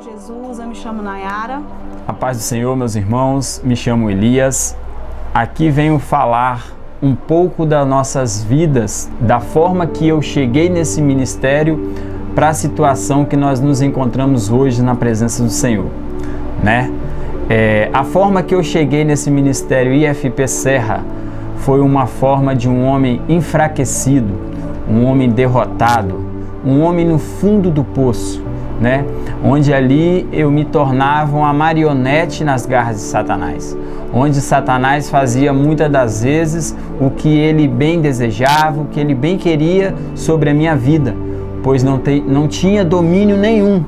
Jesus, eu me chamo Nayara. A paz do Senhor, meus irmãos, me chamo Elias. Aqui venho falar um pouco das nossas vidas, da forma que eu cheguei nesse ministério para a situação que nós nos encontramos hoje na presença do Senhor, né? A forma que eu cheguei nesse ministério IFP Serra foi uma forma de um homem enfraquecido, um homem derrotado, um homem no fundo do poço, né? Onde ali eu me tornava uma marionete nas garras de Satanás, onde Satanás fazia muitas das vezes o que ele bem desejava, o que ele bem queria sobre a minha vida, pois não tinha domínio nenhum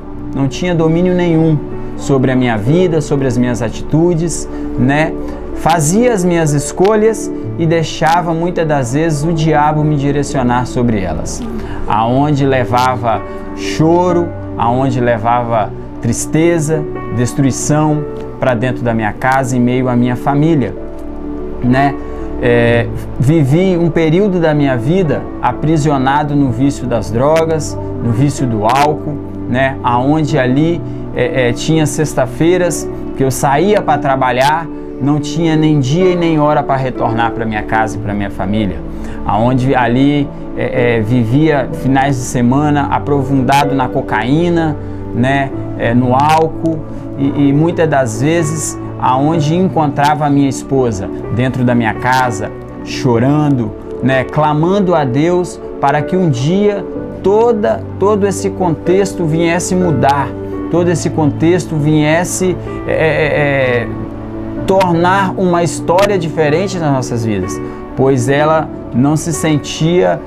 sobre a minha vida, sobre as minhas atitudes, né? Fazia as minhas escolhas e deixava muitas das vezes o diabo me direcionar sobre elas, aonde levava choro, aonde levava tristeza, destruição para dentro da minha casa, em meio à minha família, né? Vivi um período da minha vida aprisionado no vício das drogas, no vício do álcool, né? Aonde ali tinha sexta-feiras que eu saía para trabalhar, não tinha nem dia e nem hora para retornar para minha casa e para minha família, aonde ali vivia finais de semana aprofundado na cocaína, né? No álcool e muitas das vezes aonde encontrava a minha esposa dentro da minha casa chorando, né? Clamando a Deus para que um dia todo esse contexto viesse mudar, todo esse contexto viesse tornar uma história diferente nas nossas vidas, pois ela não se sentia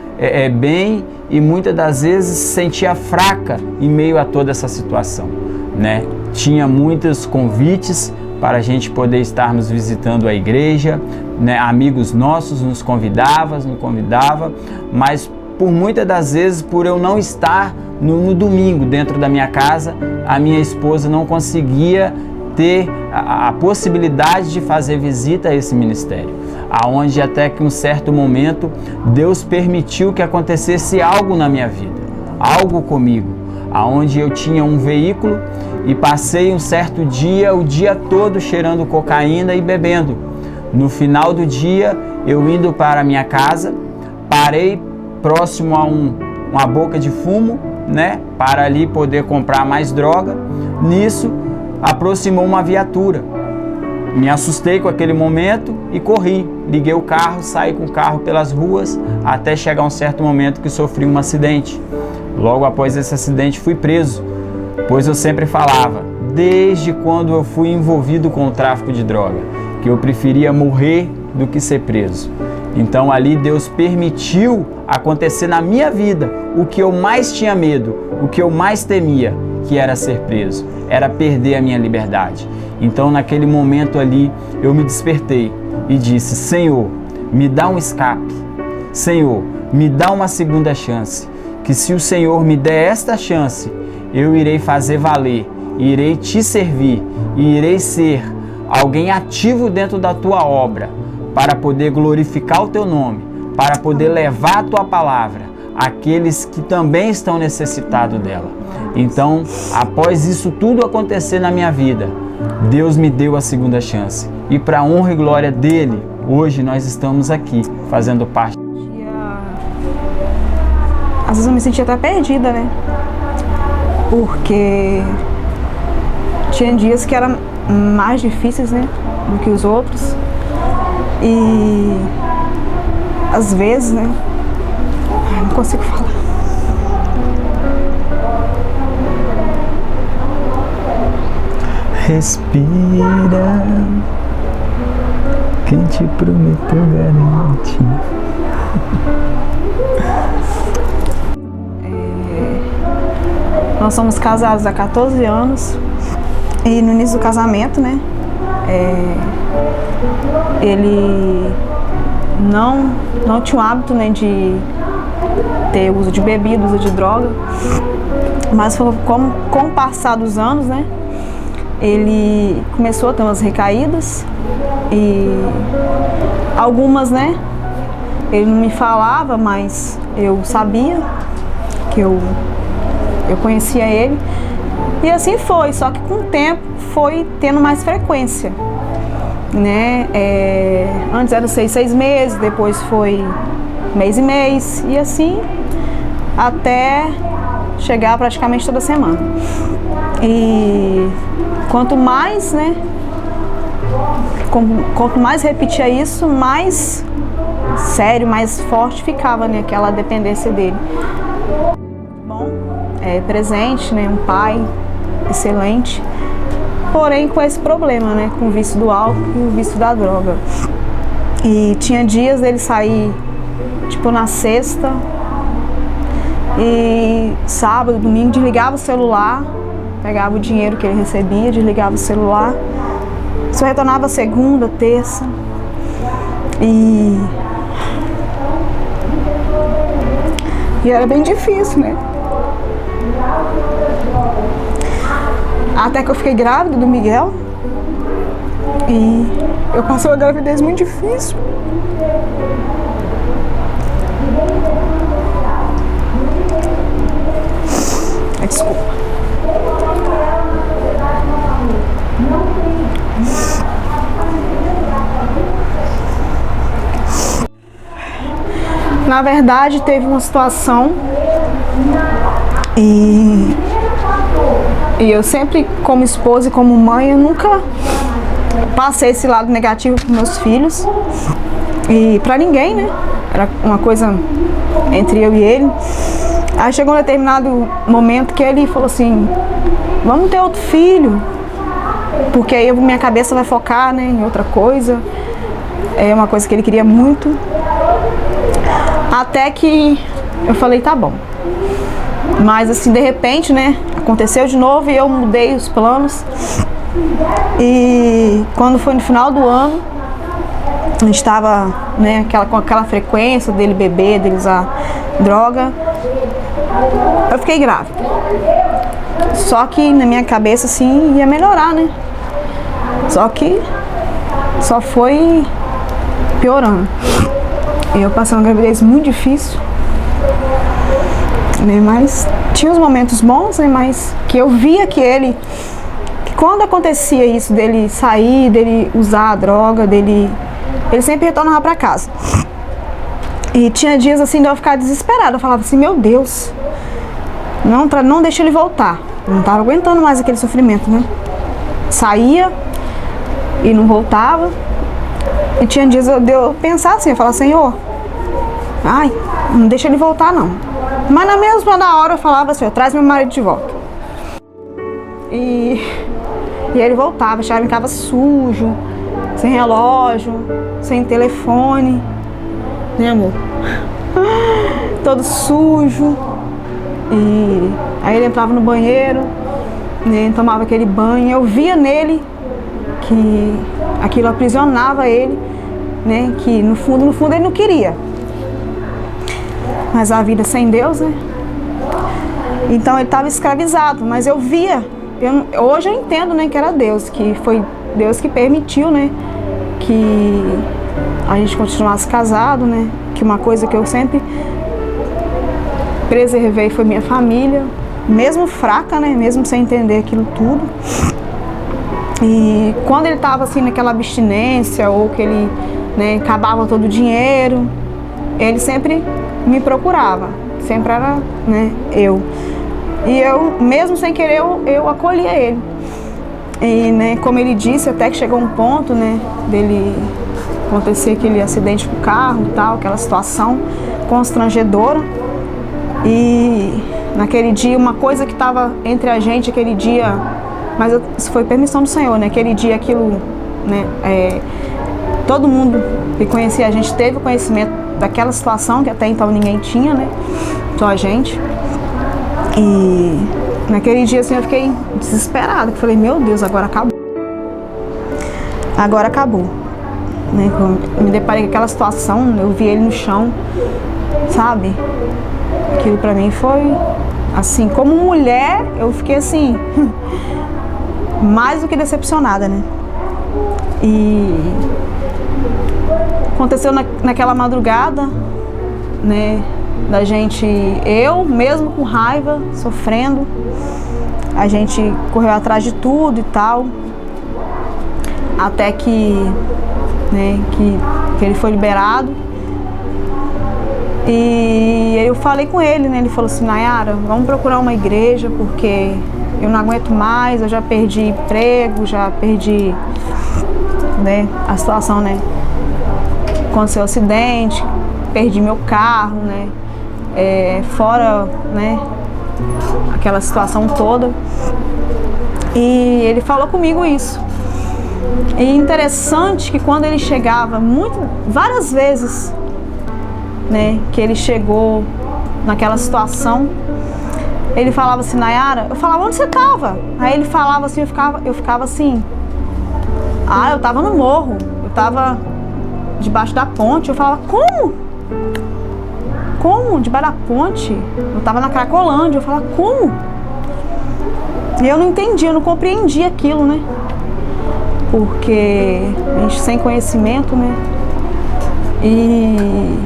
bem e muitas das vezes se sentia fraca em meio a toda essa situação, né? Tinha muitos convites para a gente poder estarmos visitando a igreja, né? Amigos nossos nos convidavam, mas por muitas das vezes, por eu não estar no domingo dentro da minha casa, a minha esposa não conseguia ter a possibilidade de fazer visita a esse ministério, aonde até que um certo momento Deus permitiu que acontecesse algo na minha vida, algo comigo, aonde eu tinha um veículo e passei um certo dia, o dia todo cheirando cocaína e bebendo. No final do dia, eu indo para a minha casa, parei próximo a uma boca de fumo, né, para ali poder comprar mais droga. Nisso, aproximou uma viatura. Me assustei com aquele momento e corri. Liguei o carro, saí com o carro pelas ruas até chegar um certo momento que sofri um acidente. Logo após esse acidente fui preso, pois eu sempre falava, desde quando eu fui envolvido com o tráfico de droga, que eu preferia morrer do que ser preso. Então ali Deus permitiu acontecer na minha vida o que eu mais tinha medo, o que eu mais temia, que era ser preso, era perder a minha liberdade. Então naquele momento ali eu me despertei e disse, Senhor, me dá um escape, Senhor, me dá uma segunda chance, que se o Senhor me der esta chance, eu irei fazer valer, irei te servir e irei ser alguém ativo dentro da tua obra, para poder glorificar o teu nome, para poder levar a tua palavra àqueles que também estão necessitados dela. Então, após isso tudo acontecer na minha vida, Deus me deu a segunda chance. E para a honra e glória dele, hoje nós estamos aqui, fazendo parte. Às vezes eu me sentia até perdida, né? Porque tinha dias que eram mais difíceis, né, do que os outros. E às vezes, né, não consigo falar. Respira, quem te prometeu garante. Nós somos casados há 14 anos e no início do casamento, né, ele não tinha o hábito, né, de ter uso de bebida, uso de droga, mas com o passar dos anos, né, ele começou a ter umas recaídas e algumas, né, ele não me falava, mas eu sabia que eu conhecia ele E assim foi, só que com o tempo foi tendo mais frequência, né? Antes era 6 meses, depois foi mês e mês, e assim até chegar praticamente toda semana. E quanto mais, né? Quanto mais repetia isso, mais sério, mais forte ficava, né, aquela dependência dele. Bom, presente, né, um pai excelente, porém com esse problema, né, com o vício do álcool e o vício da droga. E tinha dias dele sair, tipo, na sexta, e sábado, domingo, desligava o celular, pegava o dinheiro que ele recebia, desligava o celular, só retornava segunda, terça, e era bem difícil, né? Até que eu fiquei grávida do Miguel, e eu passei uma gravidez muito difícil. Desculpa. Na verdade, teve uma situação e eu sempre, como esposa e como mãe, eu nunca passei esse lado negativo para meus filhos e para ninguém, né? Era uma coisa entre eu e ele. Aí chegou um determinado momento que ele falou assim: vamos ter outro filho, porque aí minha cabeça vai focar, né, em outra coisa. É uma coisa que ele queria muito. Até que eu falei, tá bom. Mas assim, de repente, né, aconteceu de novo e eu mudei os planos. E quando foi no final do ano, a gente estava, né, com aquela frequência dele beber, dele usar droga, eu fiquei grávida. Só que na minha cabeça, assim, ia melhorar, né? Só que só foi piorando. Eu passei uma gravidez muito difícil, né? Mas tinha uns momentos bons, né? Mas que eu via que quando acontecia isso, dele sair, dele usar a droga, ele sempre retornava para casa. E tinha dias assim de eu ficar desesperada. Eu falava assim, meu Deus, não deixa ele voltar. Eu não estava aguentando mais aquele sofrimento, né? Saía e não voltava. E tinha dias de eu pensar assim, eu falava, Senhor, ai, não deixa ele voltar não. Mas na mesma hora eu falava, Senhor, traz meu marido de volta. E ele voltava, chegava em casa sujo, sem relógio, sem telefone, né, amor? Todo sujo. E aí ele entrava no banheiro, né, tomava aquele banho. Eu via nele que aquilo aprisionava ele, né, que no fundo ele não queria. Mas a vida sem Deus, né? Então ele estava escravizado, mas eu via. Hoje eu entendo, né, que era Deus, que foi Deus que permitiu, né, que a gente continuasse casado, né? Que uma coisa que eu sempre preservei foi minha família, mesmo fraca, né? Mesmo sem entender aquilo tudo. E quando ele estava assim naquela abstinência ou que ele, né, acabava todo o dinheiro, ele sempre me procurava, sempre era, né, eu. E eu, mesmo sem querer, eu acolhia ele. E, né, como ele disse, até que chegou um ponto, né, dele acontecer aquele acidente com o carro e tal, aquela situação constrangedora. E naquele dia, uma coisa que estava entre a gente, aquele dia, mas isso foi permissão do Senhor, né, aquele dia, aquilo, né, todo mundo que conhecia a gente teve conhecimento daquela situação que até então ninguém tinha, né, só a gente. E naquele dia assim eu fiquei desesperada, eu falei, meu Deus, agora acabou. Agora acabou. Né? Quando eu me deparei com aquela situação, eu vi ele no chão, sabe? Aquilo pra mim foi assim, como mulher, eu fiquei assim, mais do que decepcionada, né? E aconteceu naquela madrugada, né? da gente, eu mesmo com raiva, sofrendo, a gente correu atrás de tudo e tal, até que, né, que ele foi liberado. E eu falei com ele, né, ele falou assim: Nayara, vamos procurar uma igreja, porque eu não aguento mais, eu já perdi emprego, já perdi, né, a situação, né, aconteceu um acidente, perdi meu carro, né, fora, né, aquela situação toda. E ele falou comigo isso. E interessante que quando ele chegava, várias vezes, né, que ele chegou naquela situação, ele falava assim: Nayara, eu falava: onde você estava? Aí ele falava assim, eu ficava assim: ah, eu estava no morro, eu estava debaixo da ponte. Eu falava: como? Como? Debaixo da ponte? Eu estava na Cracolândia. Eu falava: como? E eu não entendia, eu não compreendia aquilo, né? Porque a gente sem conhecimento, né? E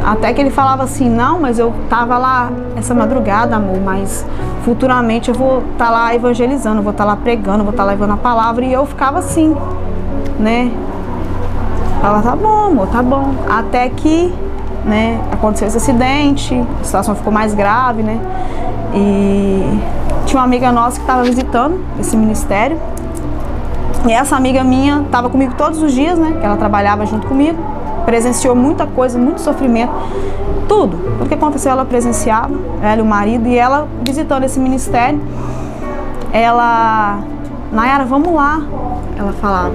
até que ele falava assim: não, mas eu tava lá essa madrugada, amor, mas futuramente eu vou estar lá evangelizando, vou estar lá pregando, vou estar lá levando a palavra. E eu ficava assim, né? Falava: tá bom, amor, tá bom. Até que, né, aconteceu esse acidente, a situação ficou mais grave, né? E tinha uma amiga nossa que estava visitando esse ministério. E essa amiga minha estava comigo todos os dias, né? Que ela trabalhava junto comigo. Presenciou muita coisa, muito sofrimento, tudo que aconteceu ela presenciava, ela e o marido. E ela visitando esse ministério, ela: Nayara, vamos lá, ela falava,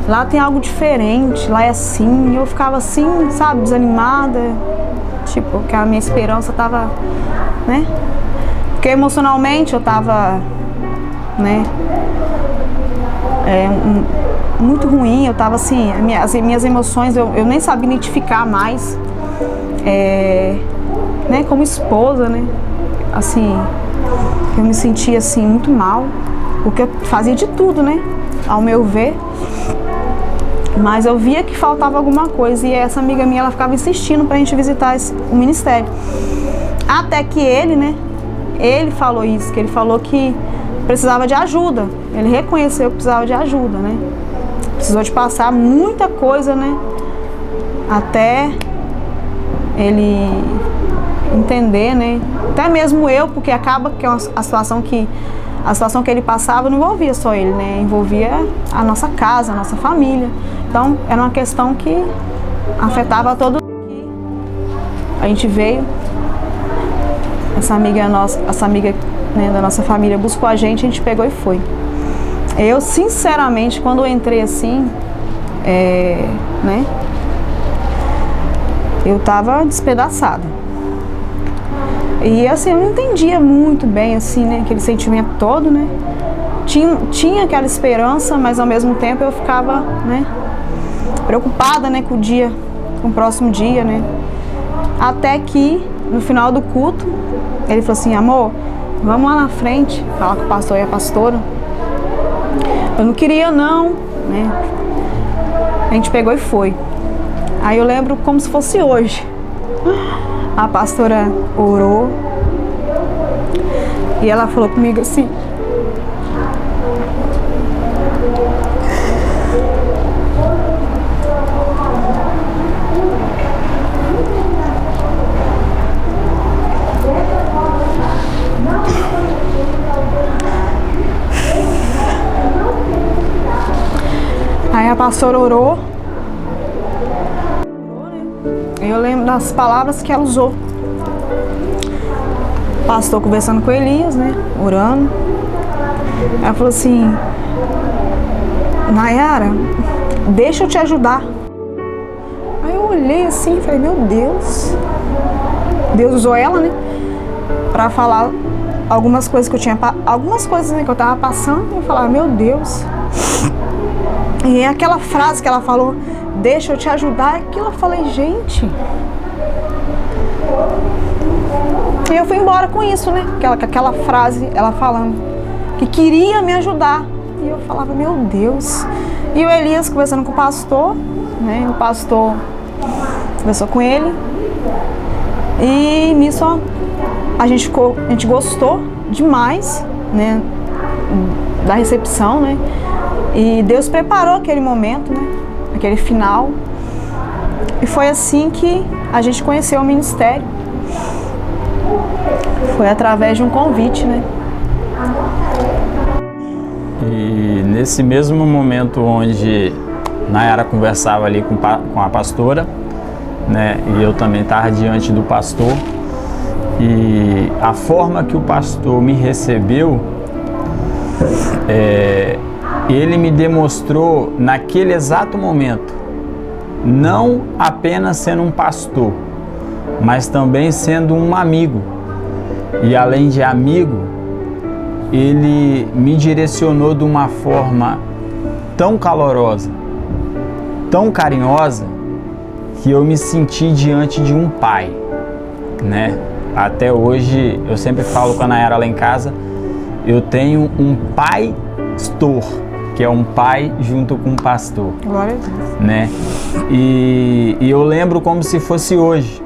lá tem algo diferente, lá é assim. E eu ficava assim, sabe, desanimada, tipo, que a minha esperança tava, né, porque emocionalmente eu tava, né, muito ruim. Eu tava assim, as minhas emoções eu nem sabia identificar mais, né, como esposa, né, assim, eu me sentia assim muito mal, porque eu fazia de tudo, né, ao meu ver, mas eu via que faltava alguma coisa. E essa amiga minha, ela ficava insistindo pra gente visitar o ministério, até que ele, né, ele falou isso, que ele falou que precisava de ajuda, ele reconheceu que precisava de ajuda, né, precisou de passar muita coisa, né, até ele entender, né, até mesmo eu, porque acaba que a situação que ele passava não envolvia só ele, né, envolvia a nossa casa, a nossa família. Então era uma questão que afetava todo mundo. A gente veio, essa amiga nossa, né, da nossa família buscou a gente pegou e foi. Eu, sinceramente, quando eu entrei assim, né, eu tava despedaçada. E assim, eu não entendia muito bem, assim, né, aquele sentimento todo, né. Tinha aquela esperança, mas ao mesmo tempo eu ficava, né, preocupada, né, com o próximo dia, né. Até que, no final do culto, ele falou assim: amor, vamos lá na frente falar com o pastor e a pastora. Eu não queria não, né. A gente pegou e foi. Aí eu lembro como se fosse hoje. A pastora orou e ela falou comigo assim: aí a pastora orou. Eu lembro das palavras que ela usou. O pastor conversando com Elias, né, orando. Ela falou assim: Nayara, deixa eu te ajudar. Aí eu olhei assim e falei: meu Deus. Deus usou ela, né, pra falar algumas coisas que eu tinha, algumas coisas, né, que eu tava passando. Eu falava: meu Deus. E aquela frase que ela falou: deixa eu te ajudar, aquilo eu falei: gente. E eu fui embora com isso, né? Aquela frase, ela falando que queria me ajudar. E eu falava: meu Deus. E o Elias conversando com o pastor, né? O pastor conversou com ele. E nisso a gente gostou demais, né, da recepção, né? E Deus preparou aquele momento, né, aquele final. E foi assim que a gente conheceu o ministério. Foi através de um convite, né? E nesse mesmo momento onde Nayara conversava ali com a pastora, né, e eu também estava diante do pastor, e a forma que o pastor me recebeu, ele me demonstrou naquele exato momento, não apenas sendo um pastor, mas também sendo um amigo. E além de amigo, ele me direcionou de uma forma tão calorosa, tão carinhosa, que eu me senti diante de um pai, né? Até hoje, eu sempre falo com a Nayara lá em casa, eu tenho um pai-stor, que é um pai junto com um pastor. Glória a Deus. Né? E eu lembro como se fosse hoje,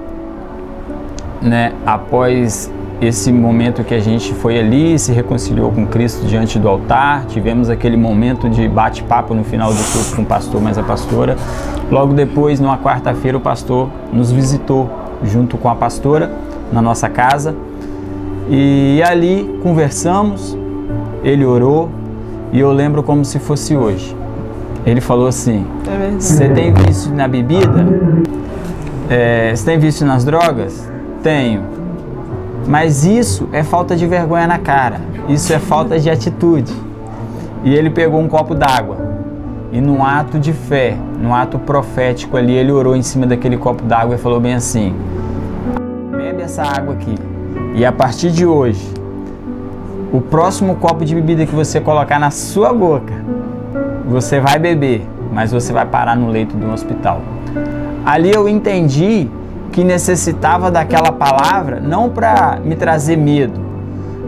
né? Após esse momento que a gente foi ali, se reconciliou com Cristo diante do altar, tivemos aquele momento de bate-papo no final do culto com o pastor, mas a pastora. Logo depois, numa quarta-feira, o pastor nos visitou junto com a pastora na nossa casa, e ali conversamos, ele orou, e eu lembro como se fosse hoje. Ele falou assim: você tem vício na bebida? Você tem vício nas drogas? Tenho. Mas isso é falta de vergonha na cara, isso é falta de atitude. E ele pegou um copo d'água e, num ato de fé, num ato profético ali, ele orou em cima daquele copo d'água e falou bem assim: bebe essa água aqui, e a partir de hoje, o próximo copo de bebida que você colocar na sua boca, você vai beber, mas você vai parar no leito de um hospital. Ali eu entendi que necessitava daquela palavra, não para me trazer medo,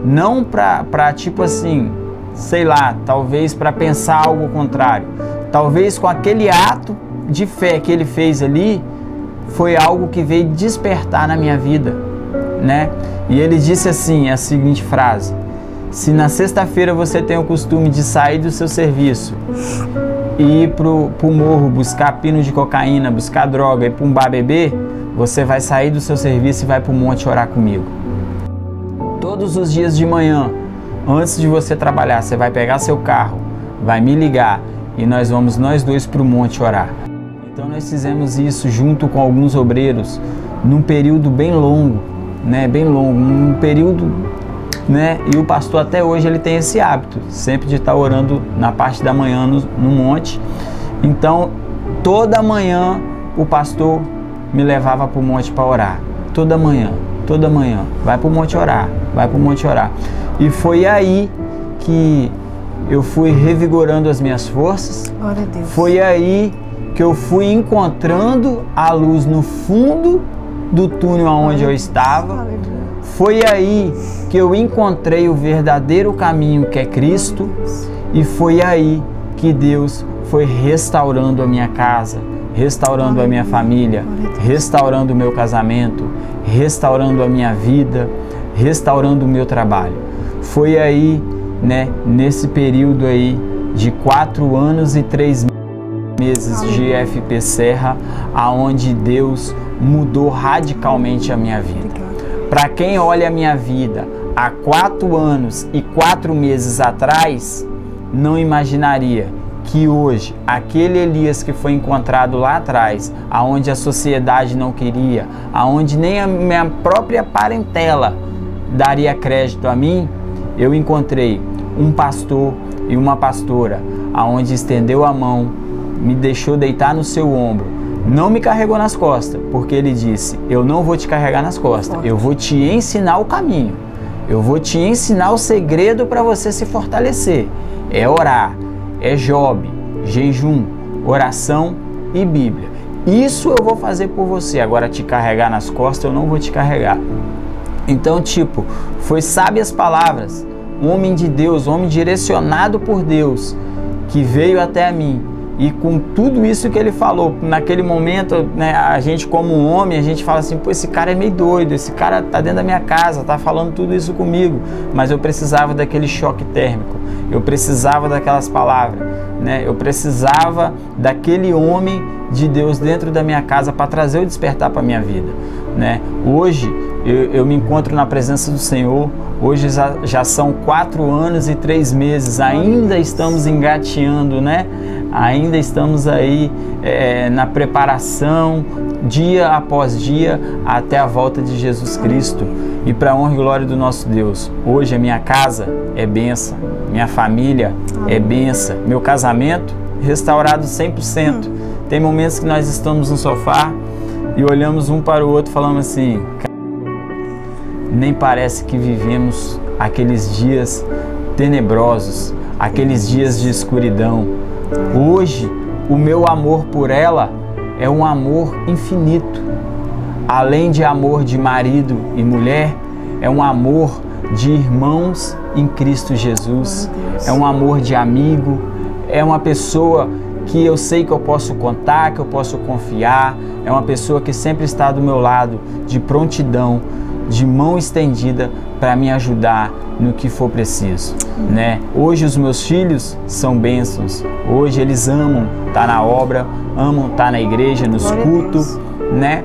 não para tipo assim, sei lá, talvez para pensar algo contrário. Talvez com aquele ato de fé que ele fez ali, foi algo que veio despertar na minha vida, né? E ele disse assim, a seguinte frase: se na sexta-feira você tem o costume de sair do seu serviço e ir pro morro buscar pino de cocaína, buscar droga e para um bar beber, você vai sair do seu serviço e vai para o monte orar comigo. Todos os dias de manhã, antes de você trabalhar, você vai pegar seu carro, vai me ligar e nós vamos nós dois para o monte orar. Então nós fizemos isso junto com alguns obreiros num período bem longo, né? Bem longo, um período, né? E o pastor até hoje ele tem esse hábito, sempre de estar orando na parte da manhã no monte. Então toda manhã o pastor me levava para o monte para orar, toda manhã, vai para o monte orar, vai para o monte orar. E foi aí que eu fui revigorando as minhas forças. Glória a Deus. Foi aí que eu fui encontrando a luz no fundo do túnel onde eu estava. Foi aí que eu encontrei o verdadeiro caminho, que é Cristo. E foi aí que Deus foi restaurando a minha casa, restaurando a minha família, restaurando o meu casamento, restaurando a minha vida, restaurando o meu trabalho. Foi aí, né, nesse período aí de 4 anos e 3 meses de FP Serra, aonde Deus mudou radicalmente a minha vida. Para quem olha a minha vida há 4 anos e 4 meses atrás, não imaginaria que hoje, aquele Elias que foi encontrado lá atrás, aonde a sociedade não queria, aonde nem a minha própria parentela daria crédito a mim, eu encontrei um pastor e uma pastora, aonde estendeu a mão, me deixou deitar no seu ombro, não me carregou nas costas, porque ele disse: eu não vou te carregar nas costas, eu vou te ensinar o caminho, eu vou te ensinar o segredo para você se fortalecer, é orar, é Job, jejum, oração e Bíblia. Isso eu vou fazer por você. Agora, te carregar nas costas, eu não vou te carregar. Então, tipo, foi sábias palavras, um homem de Deus, um homem direcionado por Deus, que veio até a mim E com tudo isso que ele falou, naquele momento, né, a gente como homem, a gente fala assim, pô, esse cara é meio doido, esse cara tá dentro da minha casa, tá falando tudo isso comigo, mas eu precisava daquele choque térmico, eu precisava daquelas palavras, né, eu precisava daquele homem de Deus dentro da minha casa para trazer o despertar para minha vida, né? Hoje eu me encontro na presença do Senhor. Hoje já são 4 anos e 3 meses, ainda estamos engateando, né? Ainda estamos aí na preparação, dia após dia, até a volta de Jesus Cristo. E para a honra e glória do nosso Deus, hoje a minha casa é bênção, minha família é bênção, meu casamento restaurado 100%. Tem momentos que nós estamos no sofá e olhamos um para o outro e falamos assim, nem parece que vivemos aqueles dias tenebrosos, aqueles dias de escuridão. Hoje, o meu amor por ela é um amor infinito. Além de amor de marido e mulher, é um amor de irmãos em Cristo Jesus. É um amor de amigo, é uma pessoa que eu sei que eu posso contar, que eu posso confiar. É uma pessoa que sempre está do meu lado, de prontidão, de mão estendida para me ajudar no que for preciso, né? Hoje os meus filhos são bênçãos, hoje eles amam estar na obra, amam estar na igreja, nos cultos, né?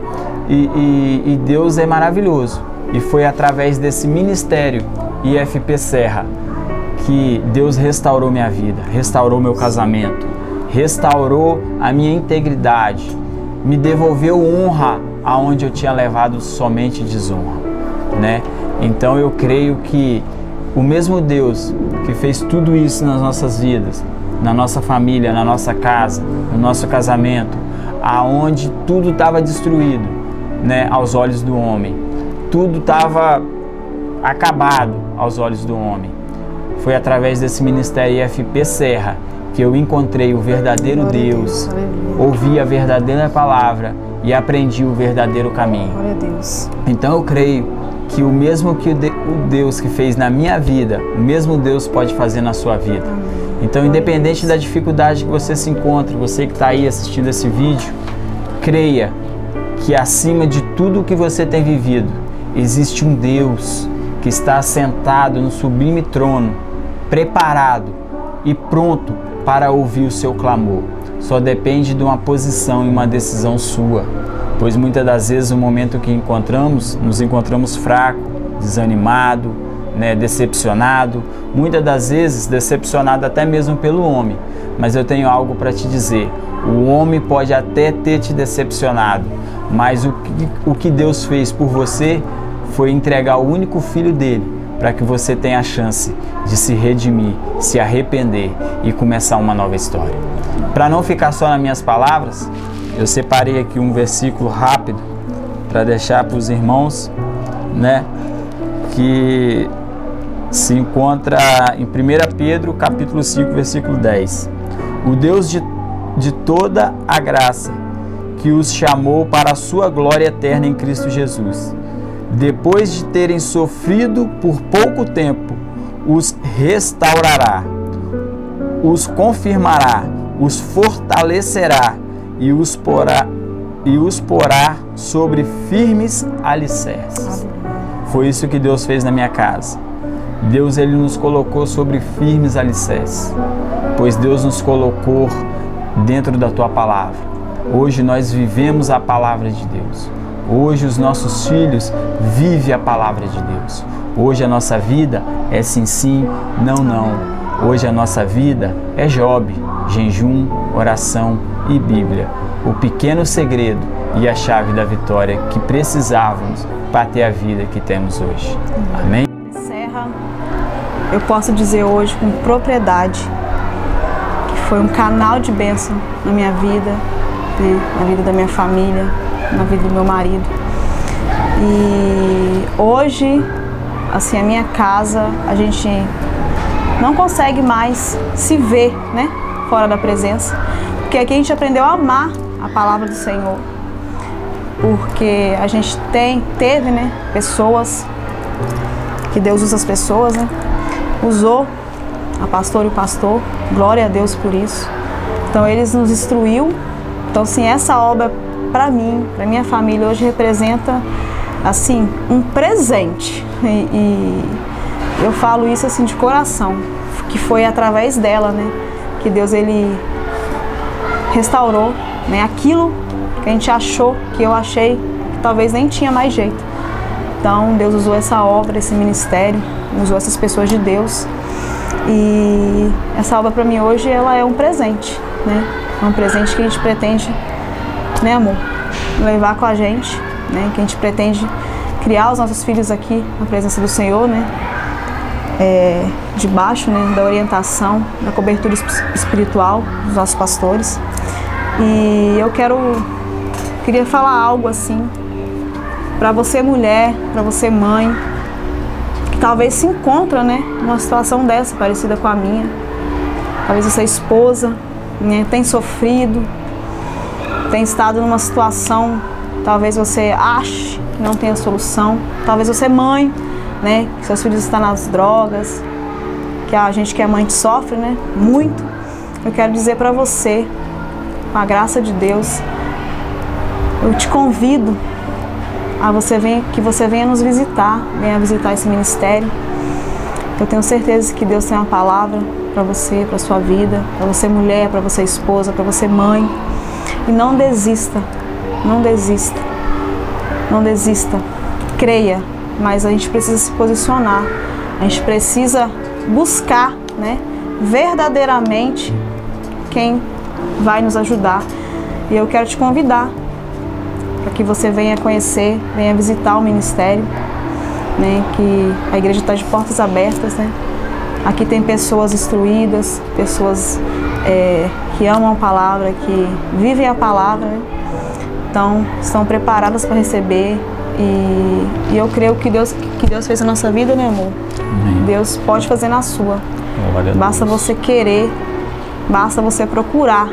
E Deus é maravilhoso, e foi através desse ministério IFP Serra que Deus restaurou minha vida, restaurou meu casamento, restaurou a minha integridade, me devolveu honra aonde eu tinha levado somente desonra, né? Então eu creio que o mesmo Deus que fez tudo isso nas nossas vidas, na nossa família, na nossa casa, no nosso casamento, aonde tudo estava destruído, né, aos olhos do homem, tudo estava acabado aos olhos do homem, foi através desse ministério IFP Serra que eu encontrei o verdadeiro Deus, ouvi a verdadeira palavra e aprendi o verdadeiro caminho. Glória a Deus. Então eu creio que o mesmo que o Deus que fez na minha vida, o mesmo Deus pode fazer na sua vida. Amém. Então, independente da dificuldade que você se encontra, você que está aí assistindo esse vídeo, creia que acima de tudo que você tem vivido, existe um Deus que está assentado no sublime trono, preparado e pronto para ouvir o seu clamor. Só depende de uma posição e uma decisão sua, pois muitas das vezes no momento que nos encontramos fraco, desanimado, né, decepcionado, muitas das vezes decepcionado até mesmo pelo homem. Mas eu tenho algo para te dizer, o homem pode até ter te decepcionado, mas o que Deus fez por você foi entregar o único filho dele, para que você tenha a chance de se redimir, se arrepender e começar uma nova história. Para não ficar só nas minhas palavras, eu separei aqui um versículo rápido para deixar para os irmãos, né, que se encontra em 1 Pedro, capítulo 5, versículo 10. O Deus de toda a graça, que os chamou para a sua glória eterna em Cristo Jesus, depois de terem sofrido por pouco tempo, os restaurará, os confirmará, os fortalecerá e os porá sobre firmes alicerces. Foi isso que Deus fez na minha casa. Deus, ele nos colocou sobre firmes alicerces, pois Deus nos colocou dentro da tua palavra. Hoje nós vivemos a palavra de Deus. Hoje os nossos filhos vivem a palavra de Deus. Hoje a nossa vida é sim, sim, não, não. Hoje a nossa vida é Job, jejum, oração e Bíblia. O pequeno segredo e a chave da vitória que precisávamos para ter a vida que temos hoje. Amém? Serra, eu posso dizer hoje com propriedade que foi um canal de bênção na minha vida, né, na vida da minha família, na vida do meu marido. E hoje, assim, a minha casa, a gente não consegue mais se ver, né, fora da presença, porque aqui a gente aprendeu a amar a palavra do Senhor, porque a gente teve, né, pessoas, que Deus usa as pessoas, né, usou a pastora e o pastor, glória a Deus por isso, Então eles nos instruiu. Então assim, essa obra para mim, para minha família hoje representa assim um presente. E eu falo isso assim de coração, que foi através dela, né, que Deus ele restaurou, né, aquilo que a gente achou, que eu achei que talvez nem tinha mais jeito. Então Deus usou essa obra, esse ministério, usou essas pessoas de Deus. E essa obra para mim hoje ela é um presente, né? É um presente que a gente pretende, né, amor, levar com a gente, né? Que a gente pretende criar os nossos filhos aqui na presença do Senhor, né? Debaixo, né, da orientação, da cobertura espiritual dos nossos pastores. E eu queria falar algo assim para você mulher, para você mãe, que talvez se encontra, né, numa situação dessa, parecida com a minha. Talvez você esposa, né, tem sofrido, tem estado numa situação, talvez você ache que não tem a solução. Talvez você mãe, né, que seus filhos estão nas drogas, que a gente que é mãe sofre, né, muito. Eu quero dizer para você, com a graça de Deus, eu te convido a que você venha nos visitar, venha visitar esse ministério. Eu tenho certeza que Deus tem uma palavra para você, para sua vida, para você mulher, para você esposa, para você mãe. E não desista, não desista, não desista. Creia, mas a gente precisa se posicionar, a gente precisa buscar, né, verdadeiramente quem vai nos ajudar. E eu quero te convidar para que você venha conhecer, venha visitar o ministério, né, que a igreja está de portas abertas, né? Aqui tem pessoas instruídas, pessoas que amam a palavra, que vivem a palavra, né? Então estão preparadas para receber. E eu creio que Deus fez a nossa vida, né, amor? Amém. Deus pode fazer na sua. Basta você querer, basta você procurar.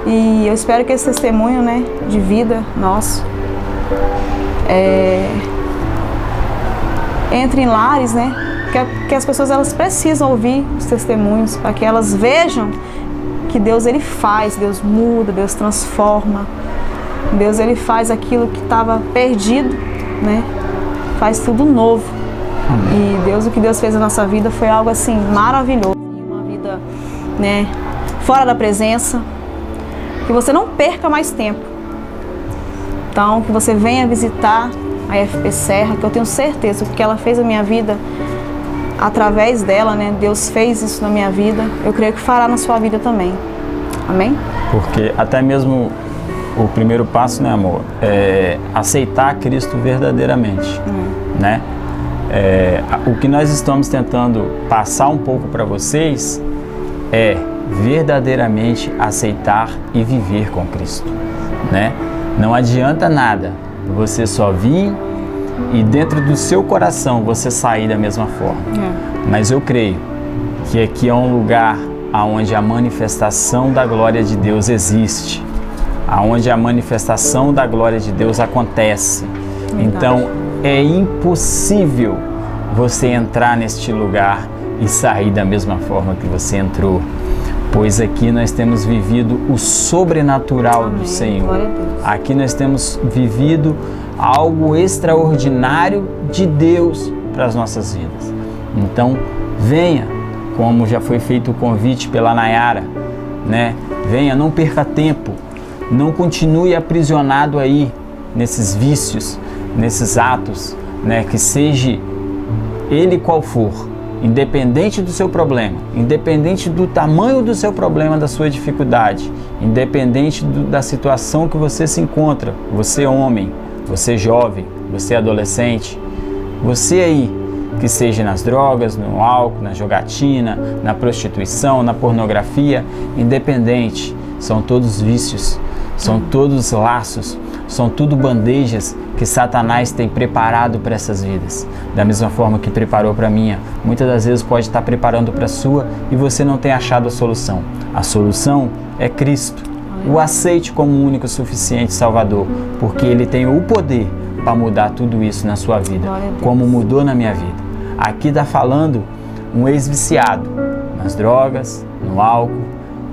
E eu espero que esse testemunho, né, de vida nosso entre em lares, né? Que as pessoas elas precisam ouvir os testemunhos para que elas vejam que Deus ele faz, Deus muda, Deus transforma. Deus ele faz aquilo que estava perdido, né? Faz tudo novo. E Deus, o que Deus fez na nossa vida foi algo assim maravilhoso, uma vida, né, fora da presença. Que você não perca mais tempo. Então, que você venha visitar a FP Serra, que eu tenho certeza que ela fez a minha vida através dela, né? Deus fez isso na minha vida. Eu creio que fará na sua vida também. Amém? Porque até mesmo o primeiro passo, né, amor, é aceitar Cristo verdadeiramente, né? O que nós estamos tentando passar um pouco para vocês é verdadeiramente aceitar e viver com Cristo, né? Não adianta nada você só vir e dentro do seu coração você sair da mesma forma. Mas eu creio que aqui é um lugar onde a manifestação da glória de Deus existe, aonde a manifestação da glória de Deus acontece. Verdade. Então é impossível você entrar neste lugar e sair da mesma forma que você entrou. Pois aqui nós temos vivido o sobrenatural do Senhor. Aqui nós temos vivido algo extraordinário de Deus para as nossas vidas. Então, venha, como já foi feito o convite pela Nayara, né? Venha, não perca tempo, não continue aprisionado aí nesses vícios, nesses atos, né? Que seja ele qual for. Independente do seu problema, independente do tamanho do seu problema, da sua dificuldade, independente da situação que você se encontra, você homem, você jovem, você adolescente, você aí que seja nas drogas, no álcool, na jogatina, na prostituição, na pornografia, independente, são todos vícios, são todos laços, são tudo bandejas que Satanás tem preparado para essas vidas. Da mesma forma que preparou para a minha, muitas das vezes pode estar preparando para a sua e você não tem achado a solução. A solução é Cristo. O aceite como o único suficiente Salvador, porque Ele tem o poder para mudar tudo isso na sua vida, como mudou na minha vida. Aqui está falando um ex-viciado nas drogas, no álcool.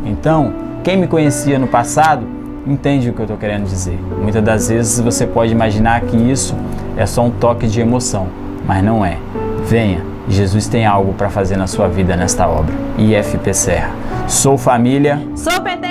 Então, Quem me conhecia no passado entende o que eu estou querendo dizer. Muitas das vezes você pode imaginar que isso é só um toque de emoção, mas não é. Venha, Jesus tem algo para fazer na sua vida nesta obra. IFP Serra. Sou família. Sou PT.